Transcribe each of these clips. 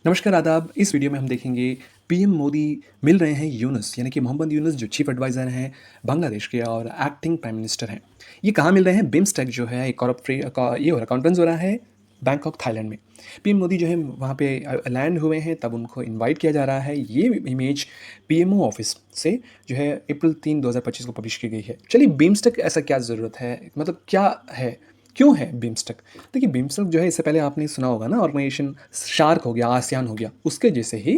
नमस्कार आदाब। इस वीडियो में हम देखेंगे पीएम मोदी मिल रहे हैं यूनुस यानी कि मोहम्मद यूनुस जो चीफ एडवाइज़र हैं बांग्लादेश के और एक्टिंग प्राइम मिनिस्टर हैं। ये कहाँ मिल रहे हैं? बिम्स्टेक जो है एक कॉरप फ्री ये हो रहा कॉन्फ्रेंस हो रहा है बैंकॉक थाईलैंड में। पीएम मोदी जो है वहाँ पे लैंड हुए हैं, तब उनको इनवाइट किया जा रहा है। ये इमेज पीएमओ ऑफिस से जो है अप्रैल 3 2025 को पब्लिश की गई है। चलिए बिम्स्टेक ऐसा क्या ज़रूरत है, मतलब क्या है, क्यों है बिम्स्टेक? देखिए बिम्स्टेक जो है इससे पहले आपने सुना होगा ना, ऑर्गेनाइजेशन शार्क हो गया, आसियान हो गया, उसके जैसे ही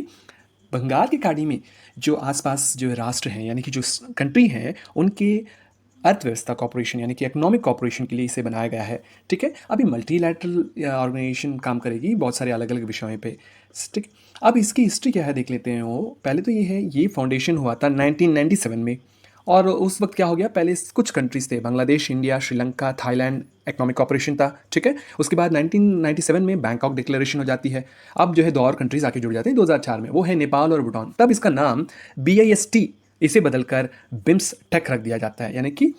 बंगाल की खाड़ी में जो आसपास जो राष्ट्र हैं यानी कि जो कंट्री हैं उनके अर्थव्यवस्था कॉपरेशन यानी कि इकोनॉमिक कॉपरेशन के लिए इसे बनाया गया है। ठीक है, अभी मल्टीलैटरल ऑर्गेनाइजेशन काम करेगी बहुत सारे अलग अलग विषयों पे। ठीक, अब इसकी हिस्ट्री क्या है देख लेते हैं। वो पहले तो ये है, ये फाउंडेशन हुआ था 1997 में। और उस वक्त क्या हो गया, पहले कुछ कंट्रीज थे, Bangladesh, India, Sri Lanka, Thailand, economic cooperation था। ठीक है, उसके बाद 1997 में बैंकॉक डिक्लेरेशन हो जाती है। अब जो है दो और कंट्रीज आके जुड़ जाते हैं 2004 में, वो है नेपाल और भूटान। तब इसका नाम BIST इसे बदलकर बिम्स टेक रख दिया जाता है, यानी कि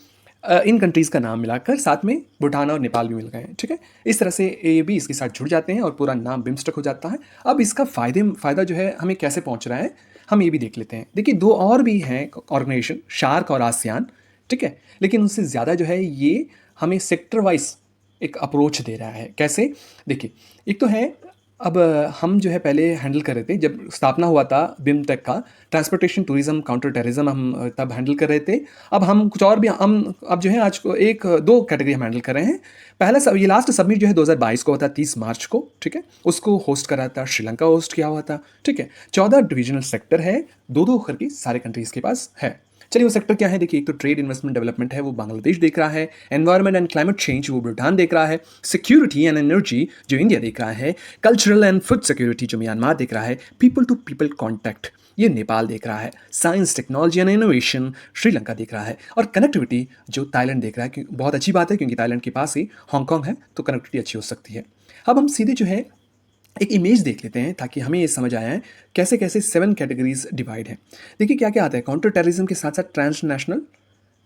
इन कंट्रीज़ का नाम मिलाकर साथ में भूटान और नेपाल भी मिल गए हैं। ठीक है, इस तरह से ये भी इसके साथ जुड़ जाते हैं और पूरा नाम बिम्स्टेक हो जाता है। अब इसका फ़ायदा जो है हमें कैसे पहुंच रहा है, हम ये भी देख लेते हैं। देखिए दो और भी हैं ऑर्गेनाइजेशन, शार्क और आसियान। ठीक है, लेकिन उससे ज़्यादा जो है ये हमें सेक्टर वाइज एक अप्रोच दे रहा है। कैसे? देखिए, एक तो है, अब हम जो है पहले हैंडल कर रहे थे जब स्थापना हुआ था बिमटेक का, ट्रांसपोर्टेशन, टूरिज्म, काउंटर टेररिज्म हम तब हैंडल कर रहे थे। अब हम कुछ और भी हम अब जो है आज को एक दो कैटेगरी हम हैंडल कर रहे हैं। पहला ये लास्ट सबमिट जो है 2022 को हुआ था, 30 मार्च को। ठीक है, उसको होस्ट करा था श्रीलंका, होस्ट किया हुआ था। ठीक है, 14 डिविजनल सेक्टर है, दो दो करके सारे कंट्रीज़ के पास है। चलिए वो सेक्टर क्या है देखिए, एक तो ट्रेड इन्वेस्टमेंट डेवलपमेंट है, वो बांग्लादेश देख रहा है। एनवायरमेंट एंड क्लाइमेट चेंज वो भूटान देख रहा है। सिक्योरिटी एंड एनर्जी जो इंडिया देख रहा है। कल्चरल एंड फूड सिक्योरिटी जो म्यांमार देख रहा है। पीपल टू पीपल कॉन्टैक्ट ये नेपाल देख रहा है। Science, technology and innovation Sri Lanka देख रहा है। और कनेक्टिविटी जो थाईलैंड देख रहा है, बहुत अच्छी बात है क्योंकि थाईलैंड के पास ही हांगकॉन्ग है, तो कनेक्टिविटी अच्छी हो सकती है। अब हम सीधे जो है एक इमेज देख लेते हैं ताकि हमें ये समझ आया है कैसे कैसे 7 कैटेगरीज डिवाइड है। देखिए क्या क्या आता है, काउंटर टेररिज्म के साथ साथ ट्रांसनेशनल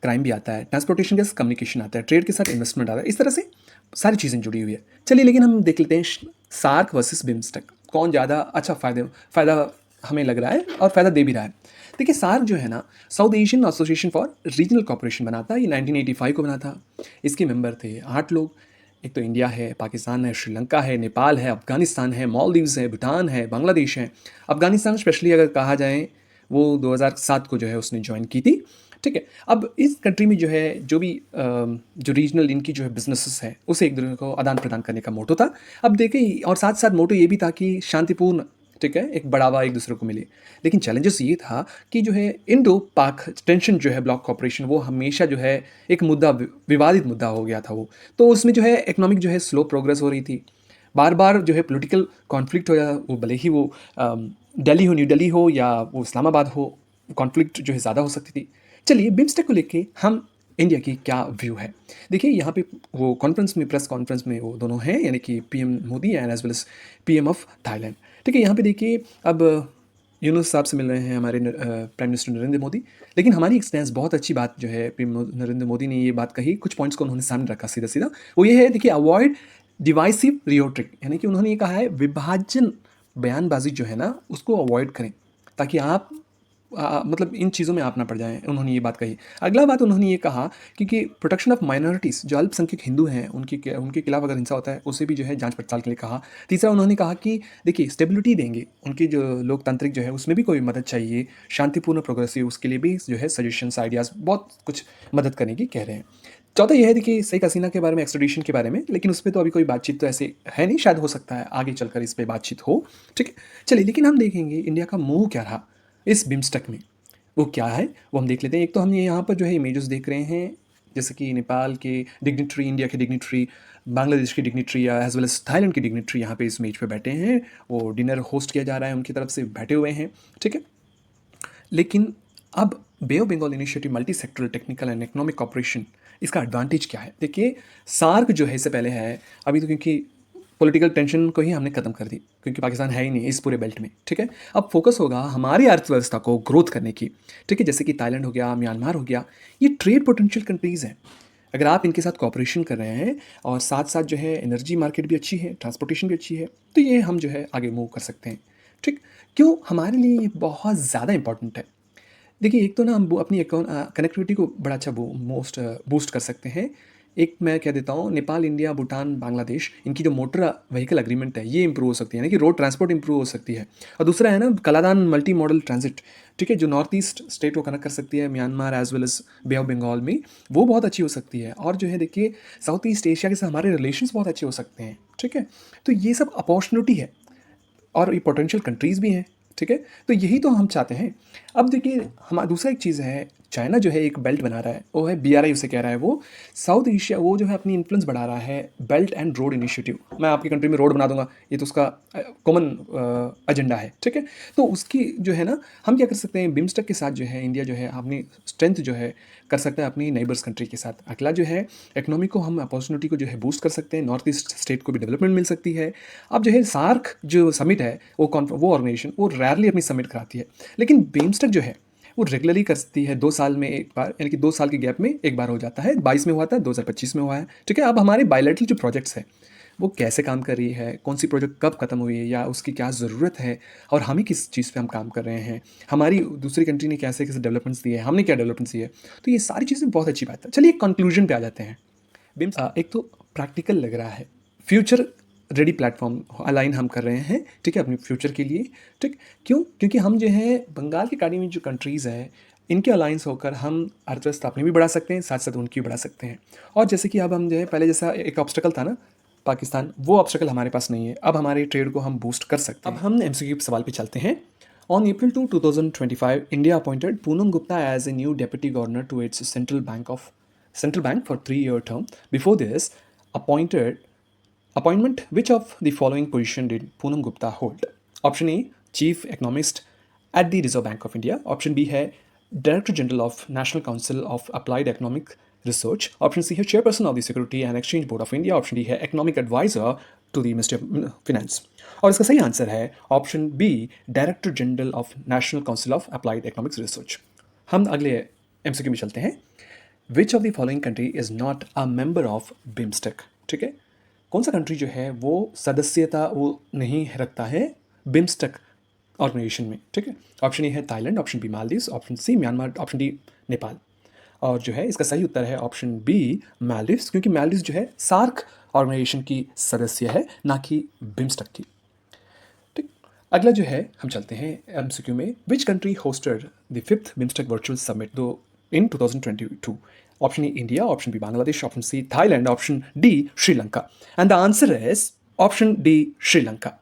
क्राइम भी आता है, ट्रांसपोर्टेशन के साथ कम्युनिकेशन आता है, ट्रेड के साथ इन्वेस्टमेंट आता है, इस तरह से सारी चीज़ें जुड़ी हुई है। चलिए लेकिन हम देख लेते हैं सार्क वर्सेस बिम्स्टेक, कौन ज़्यादा अच्छा फ़ायदा हमें लग रहा है और फ़ायदा दे भी रहा है। देखिए सार्क जो है ना, South Asian Association for Regional Cooperation बना था, ये 1985 को बना था। इसके मेंबर थे 8 लोग। एक तो इंडिया है, पाकिस्तान है, श्रीलंका है, नेपाल है, अफगानिस्तान है, मालदीव्स है, भूटान है, बांग्लादेश है। अफगानिस्तान स्पेशली अगर कहा जाए, वो 2007 को जो है उसने ज्वाइन की थी। ठीक है, अब इस कंट्री में जो है जो भी जो रीजनल इनकी जो है बिजनेसेस हैं, उसे एक दूसरे को आदान प्रदान करने का मोटो था। अब देखिए, और साथ साथ मोटो ये भी था कि शांतिपूर्ण, ठीक है, एक बढ़ावा एक दूसरे को मिले। लेकिन चैलेंजेस ये था कि जो है इंडो पाक टेंशन जो है, ब्लॉक कॉपरेशन, वो हमेशा जो है एक मुद्दा, विवादित मुद्दा हो गया था वो। तो उसमें जो है इकोनॉमिक जो है स्लो प्रोग्रेस हो रही थी। बार बार जो है पॉलिटिकल कॉन्फ्लिक्ट हो, या वो भले ही वो दिल्ली हो, न्यू दिल्ली हो, या वो इस्लामाबाद हो, कॉन्फ्लिक्ट जो है ज़्यादा हो सकती थी। चलिए बिम्स्टेक को लेके हम इंडिया की क्या व्यू है देखिए। यहाँ पे वो कॉन्फ्रेंस में, प्रेस कॉन्फ्रेंस में वो दोनों हैं, यानी कि PM Modi and as well as PM of Thailand. ठीक है, यहाँ पे देखिए अब यूनुस साहब से मिल रहे हैं हमारे प्राइम मिनिस्टर नरेंद्र मोदी। लेकिन हमारी एक्सपीरियंस बहुत अच्छी बात जो है, पीएम नरेंद्र मोदी ने ये बात कही, कुछ पॉइंट्स को उन्होंने सामने रखा सीधा सीधा। वो ये है देखिए, अवॉइड डिवाइसिव रियोट्रिक, यानी कि उन्होंने ये कहा है विभाजन बयानबाजी जो है ना, उसको अवॉइड करें ताकि आप मतलब इन चीज़ों में आप ना पड़ जाएं। उन्होंने ये बात कही। अगला बात उन्होंने ये कहा कि प्रोटेक्शन ऑफ माइनॉरिटीज़, जो अल्पसंख्यक हिंदू हैं, उनके खिलाफ अगर हिंसा होता है उसे भी जो है जांच पड़ताल के लिए कहा। तीसरा उन्होंने कहा कि देखिए स्टेबिलिटी देंगे, उनकी जो लोकतांत्रिक जो है उसमें भी कोई मदद चाहिए, शांतिपूर्ण प्रोग्रेसिव, उसके लिए भी जो है सजेशंस, आइडियाज़, बहुत कुछ मदद करने की कह रहे हैं। चौथा यह है देखिए शेख हसीना के बारे में, एक्सट्रेडिशन के बारे में, लेकिन उस पर तो अभी कोई बातचीत तो ऐसे है नहीं, शायद हो सकता है आगे चलकर इस पर बातचीत हो। ठीक है, चलिए लेकिन हम देखेंगे इंडिया का मुँह क्या रहा इस बिम्स्टेक में, वो क्या है वो हम देख लेते हैं। एक तो हम ये यहाँ पर जो है इमेजेस देख रहे हैं, जैसे कि नेपाल के डिग्निटरी, इंडिया के डिग्निटरी, बांग्लादेश की डिग्निटरी, या एज वेल एज थाईलैंड की डिग्निटरी यहाँ पे इस मेज पे बैठे हैं। वो डिनर होस्ट किया जा रहा है, उनकी तरफ से बैठे हुए हैं। ठीक है, लेकिन अब bay of Bengal initiative, multi sectoral technical and economic cooperation, इसका एडवांटेज क्या है देखिए। सार्क जो है इससे पहले है, अभी तो क्योंकि पॉलिटिकल टेंशन को ही हमने खत्म कर दी क्योंकि पाकिस्तान है ही नहीं इस पूरे बेल्ट में। ठीक है, अब फोकस होगा हमारी अर्थव्यवस्था को ग्रोथ करने की। ठीक है, जैसे कि थाईलैंड हो गया, म्यांमार हो गया, ये ट्रेड पोटेंशियल कंट्रीज़ हैं। अगर आप इनके साथ कॉपरेशन कर रहे हैं और साथ साथ जो है एनर्जी मार्केट भी अच्छी है, ट्रांसपोर्टेशन भी अच्छी है, तो ये हम जो है आगे मूव कर सकते हैं। ठीक? क्यों हमारे लिए ये बहुत ज़्यादा इम्पोर्टेंट है? देखिए, एक तो ना हम वो अपनी कनेक्टिविटी को बड़ा अच्छा बूस्ट कर सकते हैं। एक मैं कह देता हूँ, नेपाल, इंडिया, भूटान, बांग्लादेश, इनकी जो मोटर व्हीकल एग्रीमेंट है, ये इम्प्रूव हो सकती है, यानी कि रोड ट्रांसपोर्ट इम्प्रूव हो सकती है। और दूसरा है ना कलादान मल्टी मॉडल ट्रांजिट, ठीक है, जो नॉर्थ ईस्ट स्टेट को कनेक्ट कर सकती है Myanmar as well as bay of Bengal में, वो बहुत अच्छी हो सकती है। और जो है देखिए, साउथ ईस्ट एशिया के साथ हमारे रिलेशंस बहुत अच्छे हो सकते हैं, ठीक है। तो ये सब अपॉर्चुनिटी है और ये पोटेंशियल कंट्रीज़ भी हैं, ठीक है? तो यही तो हम चाहते हैं। अब देखिए, हमा दूसरा एक चीज़ है, चाइना जो है एक बेल्ट बना रहा है, वो है बीआरआई उसे कह रहा है वो, साउथ एशिया वो जो है अपनी इन्फ्लुएंस बढ़ा रहा है, बेल्ट एंड रोड इनिशिएटिव। मैं आपकी कंट्री में रोड बना दूँगा, ये तो उसका कॉमन एजेंडा है, ठीक है? तो उसकी जो है ना, हम क्या कर सकते हैं, बिम्स्टेक के साथ जो है इंडिया जो है अपनी स्ट्रेंथ जो है कर सकता है अपनी नेबर्स कंट्री के साथ। अगला जो है इकोनॉमी को हम अपॉर्चुनिटी को जो है बूस्ट कर सकते हैं, नॉर्थ ईस्ट स्टेट को भी डेवलपमेंट मिल सकती है। अब जो है सार्क जो समिट है, वो ऑर्गेनाइजेशन वो रेयरली अपनी समिट कराती है, लेकिन बिम्स्टेक जो है वो रेगुलरली करती है, 2 साल में एक बार, यानी कि 2 साल के गैप में एक बार हो जाता है। 22 में हुआ था, 2025 में हुआ है, ठीक है। अब हमारे बायलैटरल जो प्रोजेक्ट्स हैं वो कैसे काम कर रही है, कौन सी प्रोजेक्ट कब खत्म हुई है या उसकी क्या ज़रूरत है, और हमें किस चीज़ पे हम काम कर रहे हैं, हमारी दूसरी कंट्री ने कैसे कैसे डेवलपमेंट्स दिए हैं, हमने क्या डेवलपमेंट्स दिए, तो ये सारी चीज़ें बहुत अच्छी बात है। चलिए कंक्लूजन पे आ जाते हैं। एक तो प्रैक्टिकल लग रहा है, फ्यूचर रेडी प्लेटफॉर्म अलाइन हम कर रहे हैं, ठीक है, अपने फ्यूचर के लिए, ठीक। क्यों? क्योंकि हम जो है बंगाल की खाड़ी में जो कंट्रीज़ हैं, इनके अलाइंस होकर हम अर्थव्यवस्था अपनी भी बढ़ा सकते हैं, साथ साथ उनकी भी बढ़ा सकते हैं। और जैसे कि अब हम जो है, पहले जैसा एक ऑब्स्टेकल था ना पाकिस्तान, वो ऑब्स्टेकल हमारे पास नहीं है, अब हमारे ट्रेड को हम बूस्ट कर सकते हैं। अब हम एमसीक्यू सवाल पे चलते हैं। On April 2, 2025, India appointed Poonam Gupta as a new deputy governor to its central bank for 3-year term. Before this, appointment, which of the following position did Poonam Gupta hold? Option A, Chief Economist at the Reserve Bank of India. Option B है Director General of National Council of Applied Economic Research. Option C है Chairperson of the Security and Exchange Board of India. Option D है Economic Advisor to the Ministry of Finance. और इसका सही answer है option B, director general of national council of applied economics research. हम अगले MCQ में चलते हैं। Which of the following country is not a member of BIMSTEC, ठीक है। कौन सा कंट्री जो है वो सदस्यता वो नहीं रखता है बिम्स्टेक ऑर्गेनाइजेशन में, ठीक है। ऑप्शन ए है Thailand, option B Maldives, option C Myanmar, option D Nepal. और जो है इसका सही उत्तर है ऑप्शन बी, मालदीव्स, क्योंकि मालदीव्स जो है सार्क ऑर्गेनाइजेशन की सदस्य है, ना कि बिम्स्टेक की, ठीक। अगला जो है हम चलते हैं एमसीक्यू में। Which country hosted the 5th BIMSTEC virtual summit दो in 2022? Option A India, option B Bangladesh, option C Thailand, option D Sri Lanka. And the answer is option D Sri Lanka.